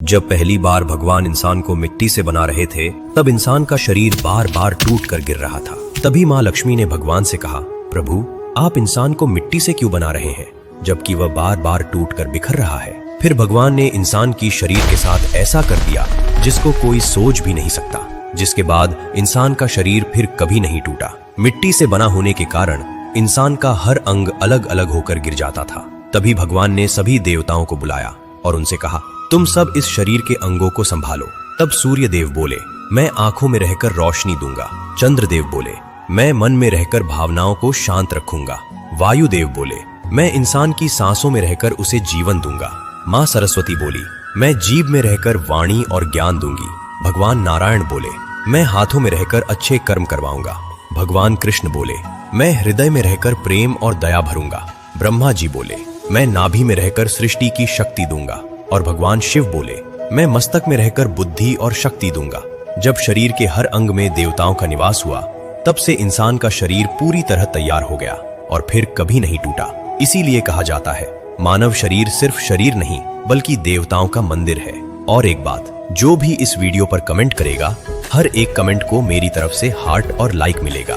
जब पहली बार भगवान इंसान को मिट्टी से बना रहे थे, तब इंसान का शरीर बार बार टूट कर गिर रहा था। तभी माँ लक्ष्मी ने भगवान से कहा, प्रभु, आप इंसान को मिट्टी से क्यों बना रहे हैं, जबकि वह बार बार टूट कर बिखर रहा है। फिर भगवान ने इंसान की शरीर के साथ ऐसा कर दिया जिसको कोई सोच भी नहीं सकता, जिसके बाद इंसान का शरीर फिर कभी नहीं टूटा। मिट्टी से बना होने के कारण इंसान का हर अंग अलग अलग होकर गिर जाता था। तभी भगवान ने सभी देवताओं को बुलाया और उनसे कहा, तुम सब इस शरीर के अंगों को संभालो। तब सूर्य देव बोले, मैं आंखों में रहकर रोशनी दूंगा। चंद्रदेव बोले, मैं मन में रहकर भावनाओं को शांत रखूंगा। वायुदेव बोले, मैं इंसान की सांसों में रहकर उसे जीवन दूंगा। माँ सरस्वती बोली, मैं जीभ में रहकर वाणी और ज्ञान दूंगी। भगवान नारायण बोले, मैं हाथों में रहकर अच्छे कर्म करवाऊंगा। भगवान कृष्ण बोले, मैं हृदय में रहकर प्रेम और दया भरूंगा। ब्रह्मा जी बोले, मैं नाभि में रहकर सृष्टि की शक्ति दूंगा। और भगवान शिव बोले, मैं मस्तक में रहकर बुद्धि और शक्ति दूंगा। जब शरीर के हर अंग में देवताओं का निवास हुआ, तब से इंसान का शरीर पूरी तरह तैयार हो गया और फिर कभी नहीं टूटा। इसीलिए कहा जाता है, मानव शरीर सिर्फ शरीर नहीं बल्कि देवताओं का मंदिर है। और एक बात, जो भी इस वीडियो पर कमेंट करेगा, हर एक कमेंट को मेरी तरफ से हार्ट और लाइक मिलेगा।